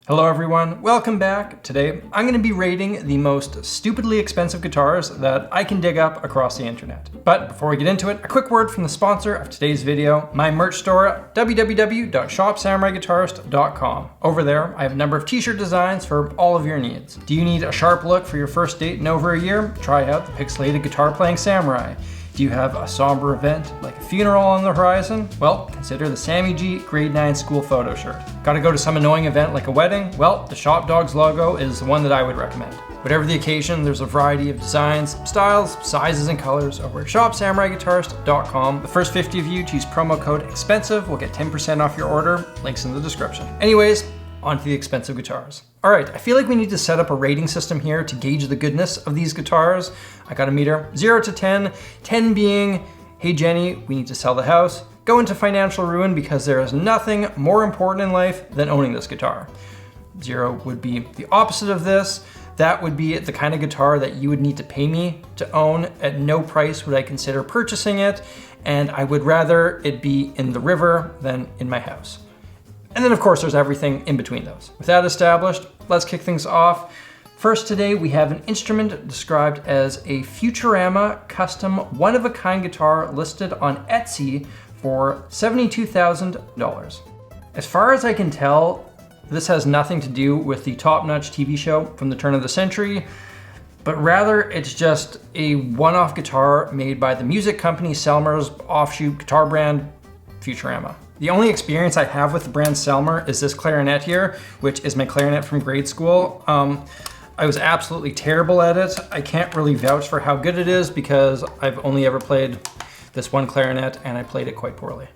Hello everyone, welcome back. Today I'm going to be rating the most stupidly expensive guitars that I can dig up across the internet. But before we get into it, a quick word from the sponsor of today's video, my merch store, www.shopsamuraiguitarist.com. Over there, I have a number of t-shirt designs for all of your needs. Do you need a sharp look for your first date in over a year? Try out the pixelated guitar playing samurai. Do you have a somber event, like a funeral on the horizon? Well, consider the Sammy G Grade 9 school photo shirt. Gotta go to some annoying event like a wedding? Well, the Shop Dogs logo is the one that I would recommend. Whatever the occasion, there's a variety of designs, styles, sizes, and colors over at shopsamuraiguitarist.com. The first 50 of you to use promo code EXPENSIVE will get 10% off your order. Links in the description. Anyways, on to the expensive guitars. All right, I feel like we need to set up a rating system here to gauge the goodness of these guitars. I got a meter, 0 to 10, 10 being, hey Jenny, we need to sell the house, go into financial ruin because there is nothing more important in life than owning this guitar. 0 would be the opposite of this. That would be the kind of guitar that you would need to pay me to own. At no price would I consider purchasing it, and I would rather it be in the river than in my house. And then of course there's everything in between those. With that established, let's kick things off. First today we have an instrument described as a Futurama custom one-of-a-kind guitar listed on Etsy for $72,000. As far as I can tell, this has nothing to do with the top-notch TV show from the turn of the century, but rather it's just a one-off guitar made by the music company Selmer's offshoot guitar brand, Futurama. The only experience I have with the brand Selmer is this clarinet here, which is my clarinet from grade school. I was absolutely terrible at it. I can't really vouch for how good it is because I've only ever played this one clarinet and I played it quite poorly.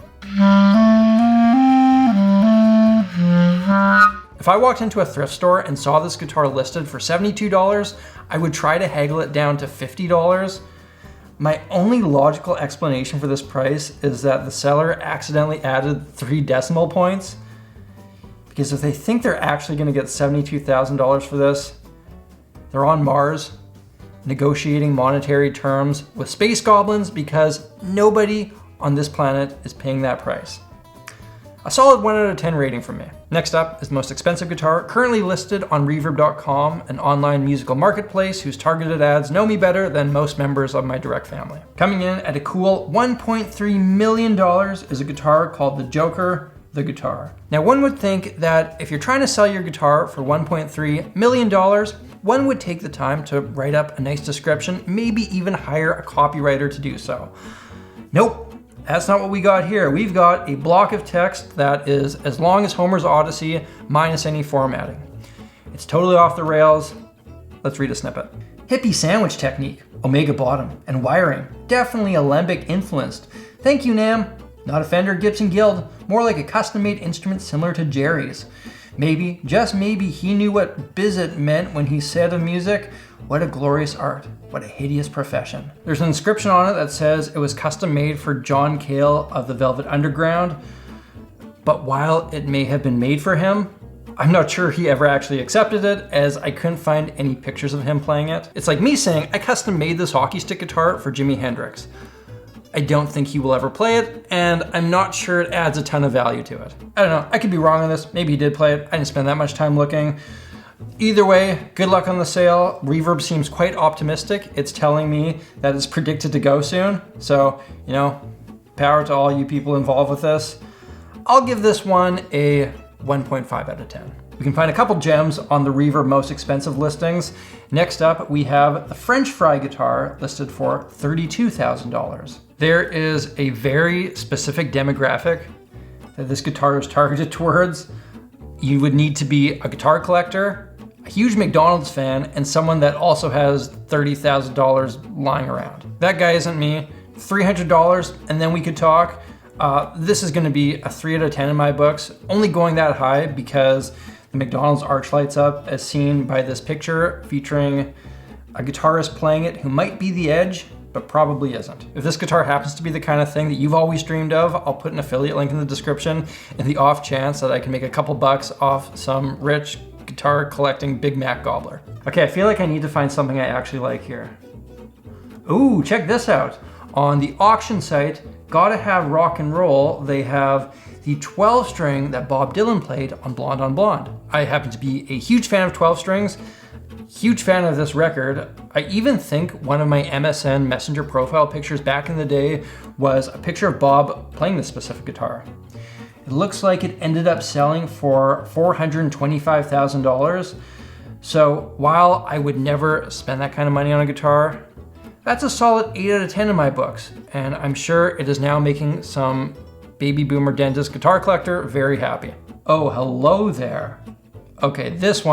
If I walked into a thrift store and saw this guitar listed for $72, I would try to haggle it down to $50. My only logical explanation for this price is that the seller accidentally added 3 decimal points. Because if they think they're actually gonna get $72,000 for this, they're on Mars, negotiating monetary terms with space goblins because nobody on this planet is paying that price. A solid 1 out of 10 rating from me. Next up is the most expensive guitar, currently listed on Reverb.com, an online musical marketplace whose targeted ads know me better than most members of my direct family. Coming in at a cool $1.3 million is a guitar called the Joker, the Guitar. Now one would think that if you're trying to sell your guitar for $1.3 million, one would take the time to write up a nice description, maybe even hire a copywriter to do so. Nope. That's not what we got here. We've got a block of text that is as long as Homer's Odyssey minus any formatting. It's totally off the rails. Let's read a snippet. Hippie sandwich technique, omega bottom, and wiring. Definitely alembic influenced. Thank you, Nam. Not a Fender Gibson Guild, more like a custom-made instrument similar to Jerry's. Maybe, just maybe, he knew what Bizet meant when he said of music, what a glorious art, what a hideous profession. There's an inscription on it that says it was custom made for John Cale of the Velvet Underground, but while it may have been made for him, I'm not sure he ever actually accepted it, as I couldn't find any pictures of him playing it. It's like me saying I custom made this hockey stick guitar for Jimi Hendrix. I don't think he will ever play it, and I'm not sure it adds a ton of value to it. I don't know, I could be wrong on this. Maybe he did play it. I didn't spend that much time looking. Either way, good luck on the sale. Reverb seems quite optimistic. It's telling me that it's predicted to go soon. So, you know, power to all you people involved with this. I'll give this one a 1.5 out of 10. We can find a couple gems on the Reverb most expensive listings. Next up, we have the French Fry guitar listed for $32,000. There is a very specific demographic that this guitar is targeted towards. You would need to be a guitar collector, a huge McDonald's fan, and someone that also has $30,000 lying around. That guy isn't me. $300, and then we could talk. This is gonna be a 3 out of 10 in my books, only going that high because the McDonald's arch lights up as seen by this picture featuring a guitarist playing it who might be the Edge, but probably isn't. If this guitar happens to be the kind of thing that you've always dreamed of, I'll put an affiliate link in the description in the off chance that I can make a couple bucks off some rich guitar collecting Big Mac gobbler. Okay, I feel like I need to find something I actually like here. Ooh, check this out. On the auction site, Gotta Have Rock and Roll, they have the 12 string that Bob Dylan played on Blonde on Blonde. I happen to be a huge fan of 12 strings, huge fan of this record. I even think one of my MSN Messenger profile pictures back in the day was a picture of Bob playing this specific guitar. It looks like it ended up selling for $425,000. So while I would never spend that kind of money on a guitar, that's a solid 8 out of 10 in my books. And I'm sure it is now making some baby boomer dentist guitar collector very happy. Oh, hello there. Okay, this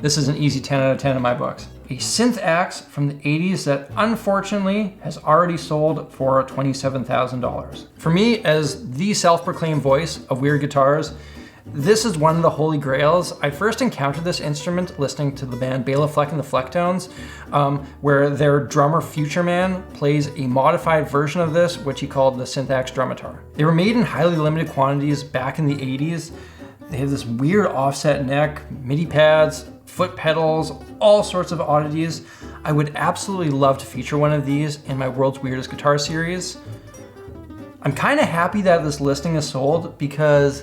is an easy 10 out of 10 in my books. A Synthax from the 80s that unfortunately has already sold for $27,000. For me, as the self-proclaimed voice of weird guitars, this is one of the holy grails. I first encountered this instrument listening to the band Bela Fleck and the Flecktones, where their drummer Future Man plays a modified version of this, which he called the Synthax Drumitar. They were made in highly limited quantities back in the 80s. They have this weird offset neck, MIDI pads, foot pedals, all sorts of oddities. I would absolutely love to feature one of these in my World's Weirdest Guitar series. I'm kind of happy that this listing is sold because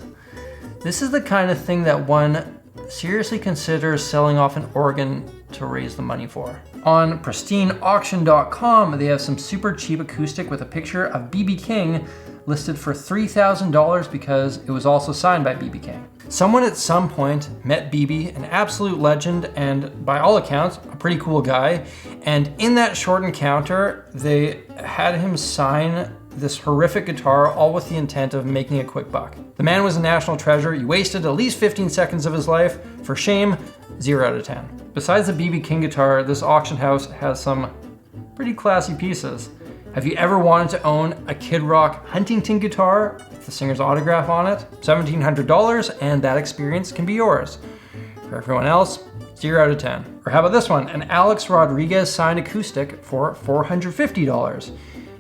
this is the kind of thing that one seriously considers selling off an organ to raise the money for. On pristineauction.com, they have some super cheap acoustic with a picture of B.B. King listed for $3,000 because it was also signed by B.B. King. Someone at some point met B.B., an absolute legend and by all accounts, a pretty cool guy. And in that short encounter, they had him sign this horrific guitar, all with the intent of making a quick buck. The man was a national treasure. He wasted at least 15 seconds of his life. For shame, 0 out of 10. Besides the B.B. King guitar, this auction house has some pretty classy pieces. Have you ever wanted to own a Kid Rock Huntington guitar with the singer's autograph on it? $1,700, and that experience can be yours. For everyone else, 0 out of 10. Or how about this one? An Alex Rodriguez signed acoustic for $450.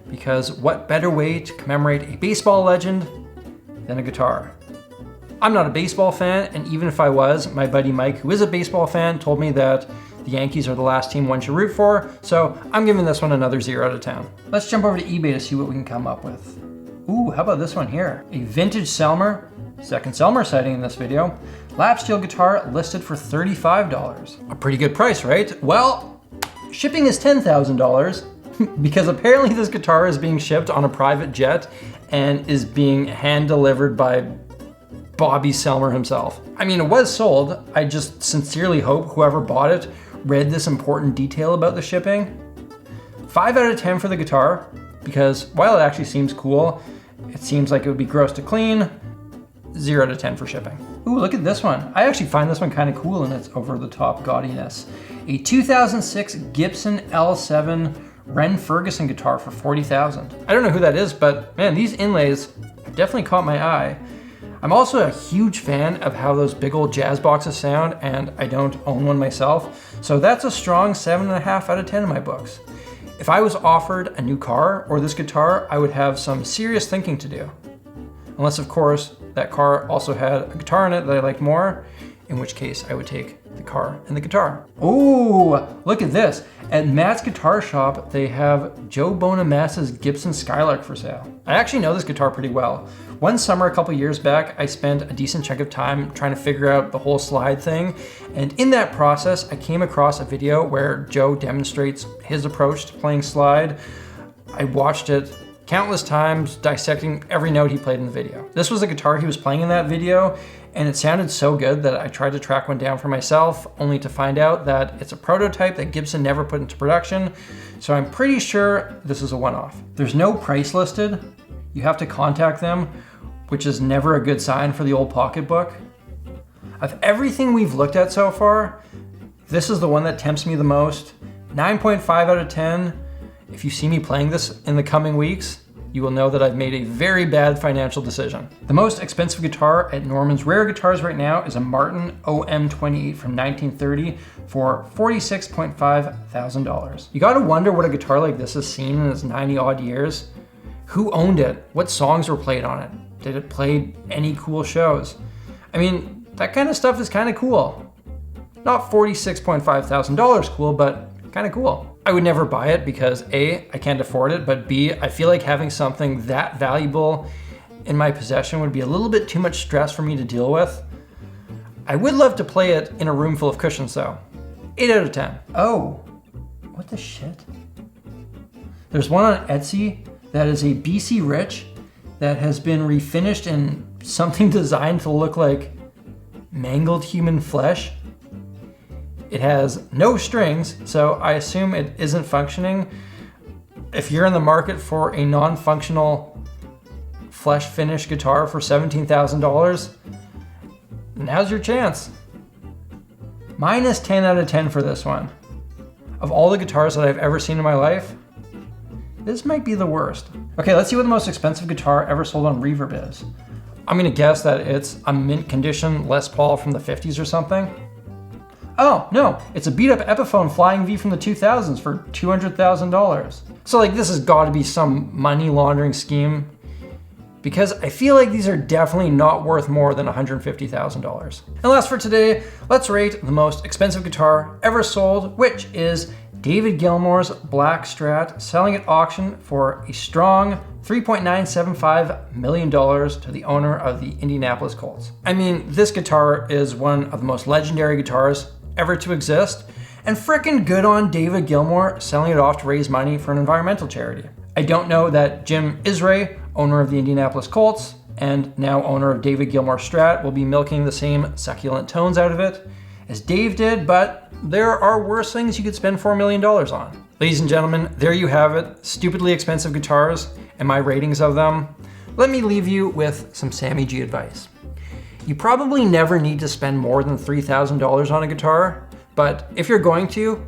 Because what better way to commemorate a baseball legend than a guitar? I'm not a baseball fan, and even if I was, my buddy Mike, who is a baseball fan, told me that the Yankees are the last team one should root for, so I'm giving this one another 0 out of 10. Let's jump over to eBay to see what we can come up with. Ooh, how about this one here? A vintage Selmer, second Selmer sighting in this video, lap steel guitar listed for $35. A pretty good price, right? Well, shipping is $10,000. Because apparently this guitar is being shipped on a private jet and is being hand delivered by Bobby Selmer himself. I mean, it was sold. I just sincerely hope whoever bought it read this important detail about the shipping. 5 out of 10 for the guitar, because while it actually seems cool, it seems like it would be gross to clean. 0 out of 10 for shipping. Ooh, look at this one. I actually find this one kind of cool in its over-the-top gaudiness. A 2006 Gibson L7 Ren Ferguson guitar for $40,000. I don't know who that is, but man, these inlays definitely caught my eye. I'm also a huge fan of how those big old jazz boxes sound, and I don't own one myself, so that's a strong 7.5 out of 10 in my books. If I was offered a new car or this guitar, I would have some serious thinking to do. Unless, of course, that car also had a guitar in it that I liked more, in which case I would take the car and the guitar. Oh, look at this. At Matt's Guitar Shop, they have Joe Bonamassa's Gibson Skylark for sale. I actually know this guitar pretty well. One summer a couple years back, I spent a decent chunk of time trying to figure out the whole slide thing. And in that process, I came across a video where Joe demonstrates his approach to playing slide. I watched it countless times, dissecting every note he played in the video. This was a guitar he was playing in that video, and it sounded so good that I tried to track one down for myself, only to find out that it's a prototype that Gibson never put into production, so I'm pretty sure this is a one-off. There's no price listed. You have to contact them, which is never a good sign for the old pocketbook. Of everything we've looked at so far, this is the one that tempts me the most. 9.5 out of 10. If you see me playing this in the coming weeks, you will know that I've made a very bad financial decision. The most expensive guitar at Norman's Rare Guitars right now is a Martin OM28 from 1930 for $46.5 thousand. You gotta wonder what a guitar like this has seen in its 90 odd years. Who owned it? What songs were played on it? Did it play any cool shows? I mean, that kind of stuff is kind of cool. Not $46.5 thousand cool, but kind of cool. I would never buy it because A, I can't afford it, but B, I feel like having something that valuable in my possession would be a little bit too much stress for me to deal with. I would love to play it in a room full of cushions though. 8 out of 10. Oh, what the shit? There's one on Etsy that is a BC Rich that has been refinished in something designed to look like mangled human flesh. It has no strings, so I assume it isn't functioning. If you're in the market for a non-functional flesh finish guitar for $17,000, now's your chance. Minus 10 out of 10 for this one. Of all the guitars that I've ever seen in my life, this might be the worst. Okay, let's see what the most expensive guitar ever sold on Reverb is. I'm gonna guess that it's a mint condition Les Paul from the 50s or something. Oh, no, it's a beat up Epiphone Flying V from the 2000s for $200,000. So like this has gotta be some money laundering scheme, because I feel like these are definitely not worth more than $150,000. And last for today, let's rate the most expensive guitar ever sold, which is David Gilmour's Black Strat, selling at auction for a strong $3.975 million to the owner of the Indianapolis Colts. I mean, this guitar is one of the most legendary guitars ever to exist, and frickin' good on David Gilmour selling it off to raise money for an environmental charity. I don't know that Jim Isray, owner of the Indianapolis Colts and now owner of David Gilmour Strat, will be milking the same succulent tones out of it as Dave did, but there are worse things you could spend $4 million on. Ladies and gentlemen, there you have it, stupidly expensive guitars and my ratings of them. Let me leave you with some Sammy G advice. You probably never need to spend more than $3,000 on a guitar, but if you're going to,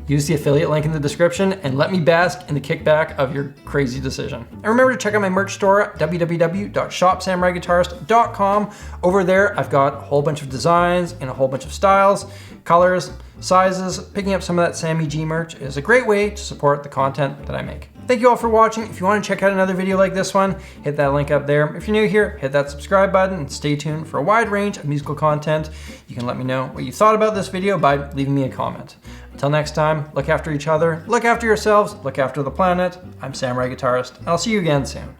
use the affiliate link in the description and let me bask in the kickback of your crazy decision. And remember to check out my merch store at www.shopsamuraiguitarist.com. Over there, I've got a whole bunch of designs in a whole bunch of styles, colors, sizes. Picking up some of that Sammy G merch is a great way to support the content that I make. Thank you all for watching. If you want to check out another video like this one, hit that link up there. If you're new here, hit that subscribe button and stay tuned for a wide range of musical content. You can let me know what you thought about this video by leaving me a comment. Until next time, look after each other, look after yourselves, look after the planet. I'm Samurai Guitarist, and I'll see you again soon.